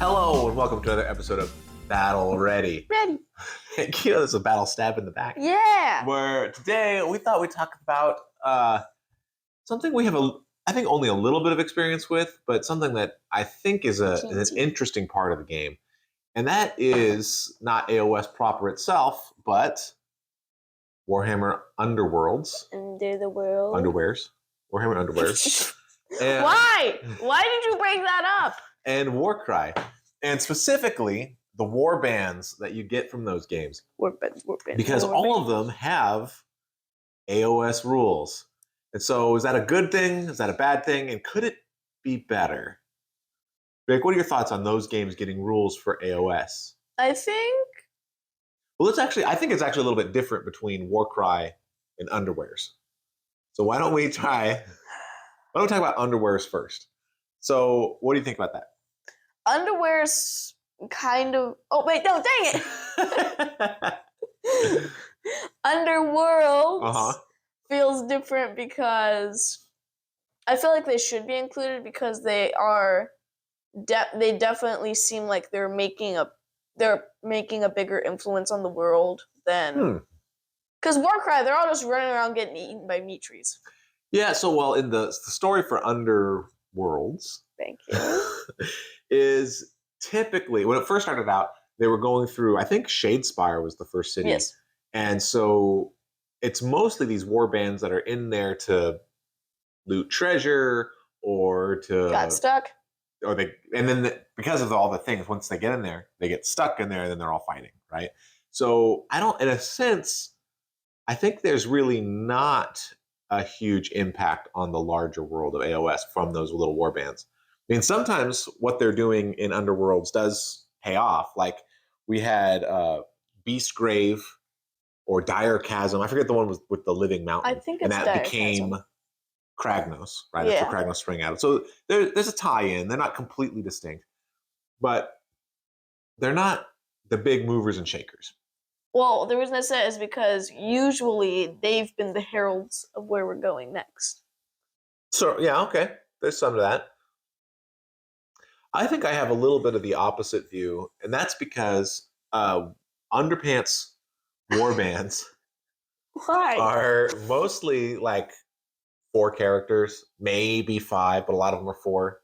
Hello and welcome to another episode of Battle Ready. Ready. You know, there's a battle stab in the back. Yeah. Where today we thought we'd talk about something we have, I think, only a little bit of experience with, but something that I think is an interesting part of the game. And that is not AoS proper itself, but Warhammer Underworlds. Underwears. Warhammer Underwears. And why? Why did you bring that up? And Warcry. And specifically, the Warbands that you get from those games. Warbands. Because all of them have AoS rules. And so is that a good thing? Is that a bad thing? And could it be better? Rick, what are your thoughts on those games getting rules for AoS? I think I think it's actually a little bit different between Warcry and Underwears. So why don't we talk about Underwears first? So what do you think about that? Underwear's kind of... Oh, wait, no, dang it! Underworlds feels different because I feel like they should be included because they are... they definitely seem like they're making a bigger influence on the world than... Because Warcry, they're all just running around getting eaten by meat trees. Yeah, so, well, in the story for Underworlds... Thank you. is typically, when it first started out, they were going through, I think Shadespire was the first city. Yes. And so it's mostly these warbands that are in there to loot treasure or to... Got stuck. Or because of all the things, once they get in there, they get stuck in there and then they're all fighting, right? So in a sense, I think there's really not a huge impact on the larger world of AoS from those little warbands. I mean, sometimes what they're doing in Underworlds does pay off. Like we had Beast Grave or Dire Chasm. I forget the one with the living mountain. I think it's and that Dire became Chasm. Kragnos, right? Yeah. That's where Kragnos sprang out of. So there's a tie-in. They're not completely distinct, but they're not the big movers and shakers. Well, the reason I say it is because usually they've been the heralds of where we're going next. So, yeah, okay. There's some of that. I think I have a little bit of the opposite view, and that's because Underpants warbands are mostly like 4 characters, maybe 5, but a lot of them are 4.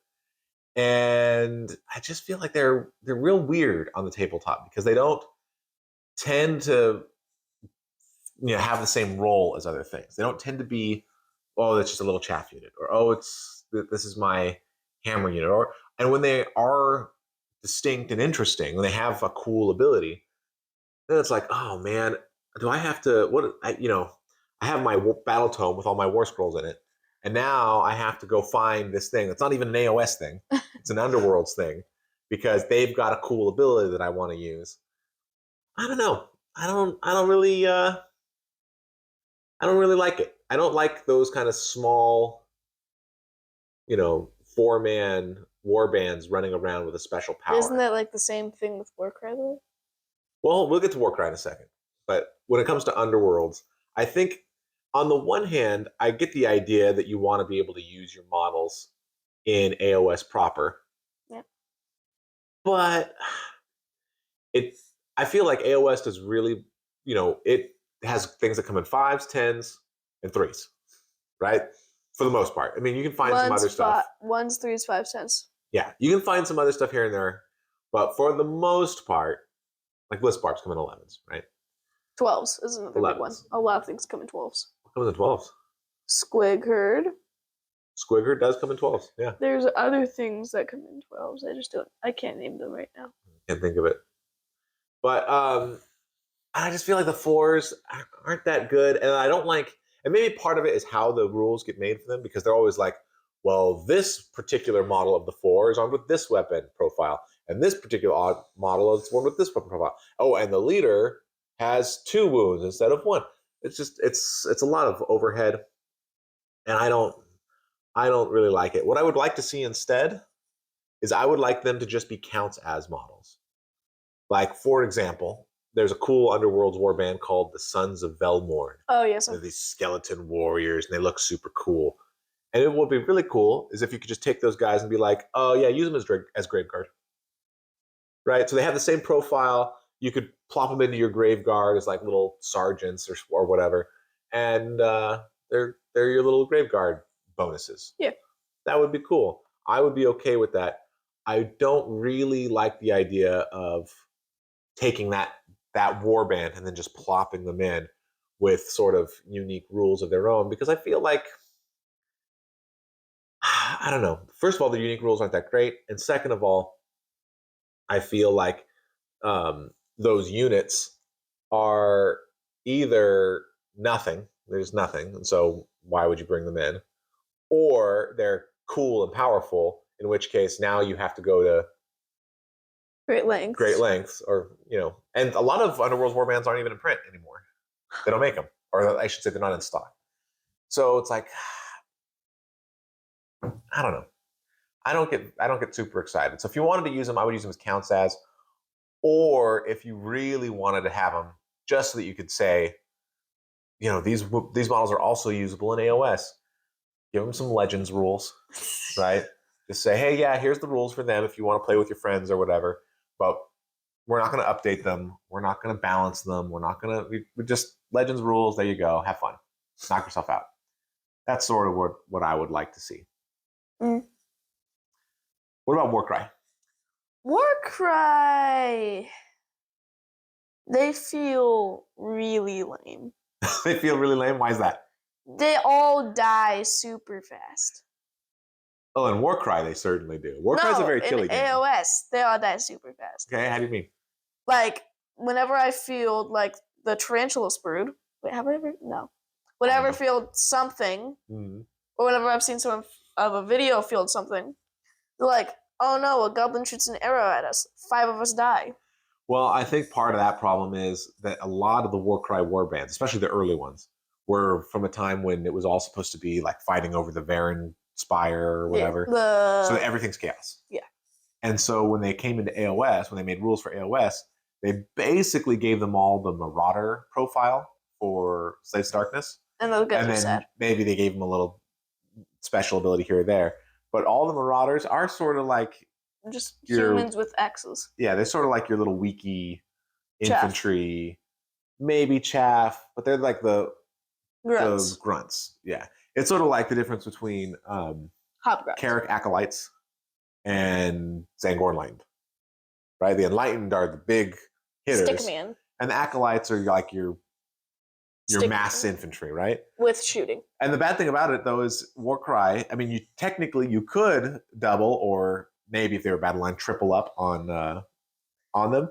And I just feel like they're real weird on the tabletop because they don't tend to have the same role as other things. They don't tend to be, oh, that's just a little chaff unit, or oh, this is my hammer unit, and when they are distinct and interesting, when they have a cool ability, then it's like, oh man, do I have to I have my battle tome with all my war scrolls in it, and now I have to go find this thing that's not even an AoS thing, it's an Underworlds thing, because they've got a cool ability that I want to use. I don't know. I don't really like it. I don't like those kind of small, 4-man warbands running around with a special power. Isn't that like the same thing with Warcry though? Well, we'll get to Warcry in a second. But when it comes to Underworlds, I think on the one hand, I get the idea that you want to be able to use your models in AoS proper. Yeah. But I feel like AoS does really, it has things that come in 5s, 10s, and 3s, right? For the most part. I mean, you can find some other stuff. 1s, 3s, 5s, 10s. Yeah, you can find some other stuff here and there, but for the most part, like Bliss Barbs come in 11s, right? 12s is another big one. A lot of things come in 12s. What comes in 12s? Squig Herd. Squig Herd does come in 12s, yeah. There's other things that come in 12s. I can't name them right now. Can't think of it. But I just feel like the 4s aren't that good, and I don't like, and maybe part of it is how the rules get made for them, because they're always like, well, this particular model of the 4 is armed with this weapon profile, and this particular model is armed with this weapon profile. Oh, and the leader has 2 wounds instead of 1. It's just it's a lot of overhead, and I don't really like it. What I would like to see instead is I would like them to just be counts as models. Like, for example, there's a cool Underworlds warband called the Sons of Velmorn. Oh, yes. They're these skeleton warriors, and they look super cool. And it would be really cool is if you could just take those guys and be like, oh, yeah, use them as Graveguard. right? So they have the same profile. You could plop them into your grave guard as like little sergeants or whatever, and they're your little grave guard bonuses. Yeah. That would be cool. I would be okay with that. I don't really like the idea of taking that warband and then just plopping them in with sort of unique rules of their own, because I feel like I don't know. First of all, the unique rules aren't that great, and second of all, I feel like those units are either nothing. There's nothing, and so why would you bring them in? Or they're cool and powerful, in which case now you have to go to Great lengths, or and a lot of Underworld's warbands aren't even in print anymore. They don't make them, or I should say, they're not in stock. So it's like, I don't know. I don't get super excited. So if you wanted to use them, I would use them as counts as, or if you really wanted to have them, just so that you could say, these models are also usable in AoS. Give them some Legends rules, right? Just say, hey, yeah, here's the rules for them if you want to play with your friends or whatever. But we're not going to update them. We're not going to balance them. We're not going to. We just Legends rules. There you go. Have fun. Knock yourself out. That's sort of what I would like to see. Mm. What about Warcry? Warcry. They feel really lame. They feel really lame? Why is that? They all die super fast. Oh, in Warcry, they certainly do. Warcry's a very killy game. In AoS, they all die super fast. Okay, how do you mean? Like, whenever I field, like, the Tarantula Brood. Wait, have I ever? No. Whenever field something, or whenever I've seen someone of a video field something, they're like, oh no, a goblin shoots an arrow at us. 5 of us die. Well, I think part of that problem is that a lot of the Warcry warbands, especially the early ones, were from a time when it was all supposed to be like fighting over the Varen Spire or whatever. So everything's chaos. Yeah. And so when they came into AoS, when they made rules for AoS, they basically gave them all the Marauder profile for Slaves to Darkness. And those guys and are then sad. Maybe they gave them a little special ability here or there. But all the Marauders are sort of like just humans with axes. Yeah, they're sort of like your little weaky infantry, maybe chaff, but they're like the grunts. Yeah, it's sort of like the difference between Carrick Acolytes and Zangor Enlightened, right? The Enlightened are the big hitters, Stickman, and the Acolytes are like your mass infantry, right? With shooting. And the bad thing about it, though, is Warcry. I mean, you could double, or maybe if they were battle line, triple up on them,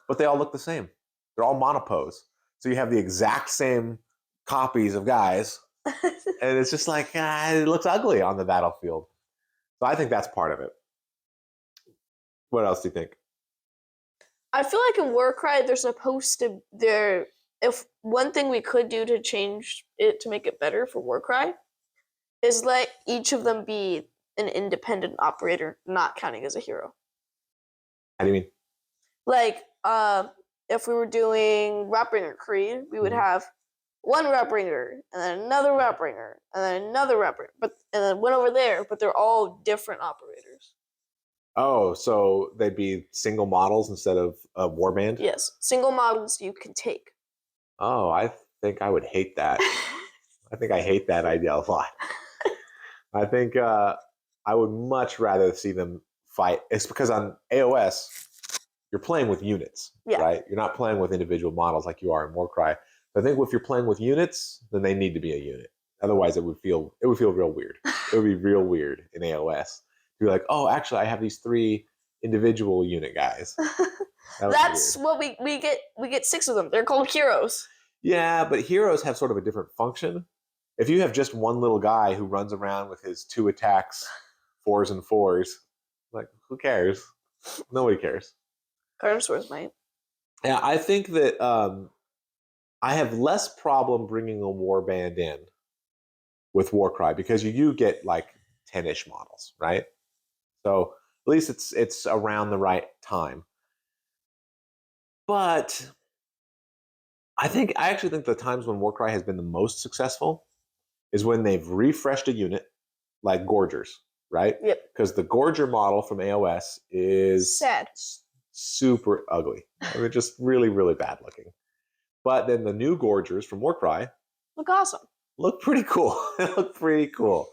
but they all look the same. They're all monopose, so you have the exact same copies of guys, and it's just like it looks ugly on the battlefield. So I think that's part of it. What else do you think? I feel like in Warcry, if one thing we could do to change it to make it better for Warcry is let each of them be an independent operator, not counting as a hero. How do you mean? Like, if we were doing Rotbringer Creed, we would have one Rotbringer, and then another Rotbringer, and then another Rotbringer, and then one over there, but they're all different operators. Oh, so they'd be single models instead of a warband? Yes, single models you can take. Oh, I think I would hate that. I think I hate that idea a lot. I think I would much rather see them fight. It's because on AoS, you're playing with units, right? You're not playing with individual models like you are in Warcry. I think if you're playing with units, then they need to be a unit. Otherwise, it would feel real weird. It would be real weird in AoS. You'd be like, oh, actually, I have these 3 individual unit guys. That's what we get. We get 6 of them. They're called heroes. Yeah, but heroes have sort of a different function. If you have just one little guy who runs around with his 2 attacks, 4s and 4s, like, who cares? Nobody cares. Carnosaurs might. Yeah, I think that I have less problem bringing a warband in with Warcry because you do get like 10-ish models, right? So at least it's around the right time. But I actually think the times when Warcry has been the most successful is when they've refreshed a unit, like Gorgers, right? Yep. Because the Gorger model from AoS is sad. super ugly. I mean, just really, really bad looking. But then the new Gorgers from Warcry Look awesome. look pretty cool. They look pretty cool.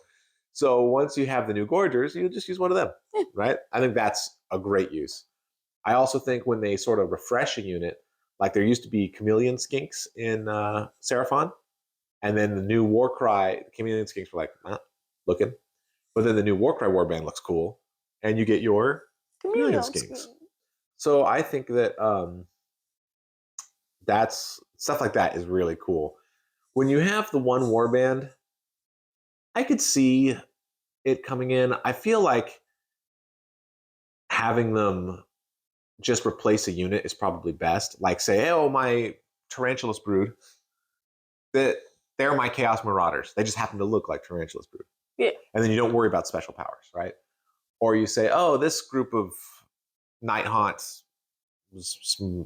So once you have the new Gorgers, you just use one of them, right? I think that's a great use. I also think when they sort of refresh a unit, like there used to be chameleon skinks in Seraphon, and then the new Warcry chameleon skinks were like, looking. But then the new Warcry warband looks cool, and you get your chameleon skinks. So I think that that's stuff like that is really cool. When you have the one warband, I could see it coming in. I feel like having them just replace a unit is probably best. Like say, oh, my Tarantulas Brood, that they're my Chaos Marauders. They just happen to look like Tarantulas Brood. Yeah. And then you don't worry about special powers, right? Or you say, oh, this group of Night Haunts guys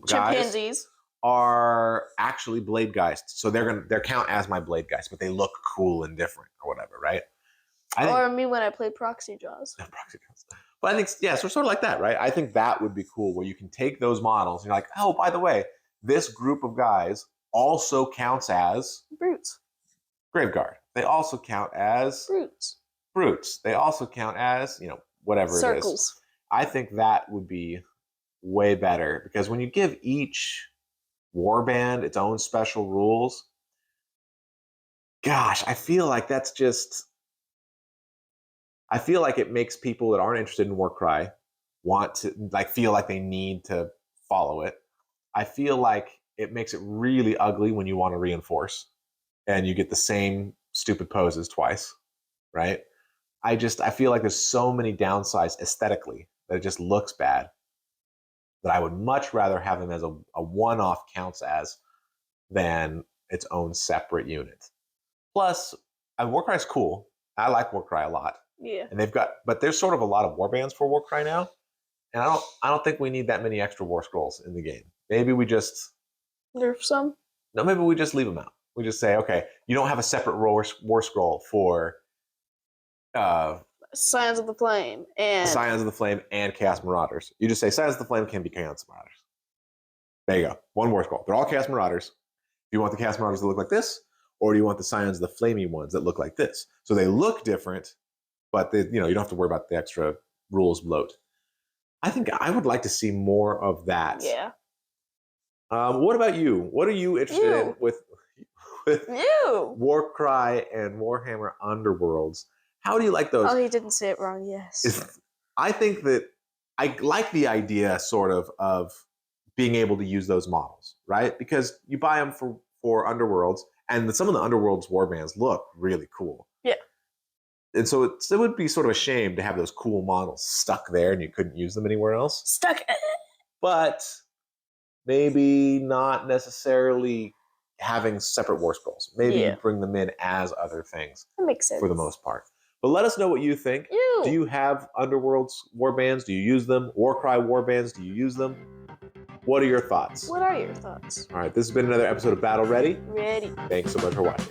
Chimpanzees are actually Blade Geists. So they're count as my Blade Geist, but they look cool and different or whatever, right? Or me when I play Proxy Jaws. Proxy Jaws. But I think, yeah, so sort of like that, right? I think that would be cool where you can take those models and you're like, oh, by the way, this group of guys also counts as Brutes. Graveguard. They also count as Brutes. They also count as, whatever Circles. it is. I think that would be way better because when you give each warband its own special rules, gosh, I feel like that's just... I feel like it makes people that aren't interested in Warcry want to feel like they need to follow it. I feel like it makes it really ugly when you want to reinforce and you get the same stupid poses twice, right? I feel like there's so many downsides aesthetically that it just looks bad that I would much rather have them as a one-off counts as than its own separate unit. Plus, Warcry is cool. I like Warcry a lot. Yeah. And but there's sort of a lot of warbands for Warcry now. And I don't think we need that many extra war scrolls in the game. Maybe we just nerf some. No, maybe we just leave them out. We just say, okay, you don't have a separate war scroll for Scions of the Flame and Chaos Marauders. You just say Scions of the Flame can be Chaos Marauders. There you go. One war scroll. They're all Chaos Marauders. Do you want the Chaos Marauders to look like this? Or do you want the Scions of the Flamey ones that look like this? So they look different, but you don't have to worry about the extra rules bloat. I think I would like to see more of that. Yeah. What about you? What are you interested in with Warcry and Warhammer Underworlds? How do you like those? Oh, he didn't say it wrong. Yes. I think that I like the idea sort of being able to use those models, right? Because you buy them for Underworlds, and some of the Underworlds warbands look really cool. Yeah. And so it would be sort of a shame to have those cool models stuck there and you couldn't use them anywhere else. Stuck. But maybe not necessarily having separate war scrolls. Maybe you bring them in as other things. That makes sense. For the most part. But let us know what you think. Do you have Underworlds warbands? Do you use them? Warcry warbands? Do you use them? What are your thoughts? What are your thoughts? All right, this has been another episode of Battle Ready. Ready. Thanks so much for watching.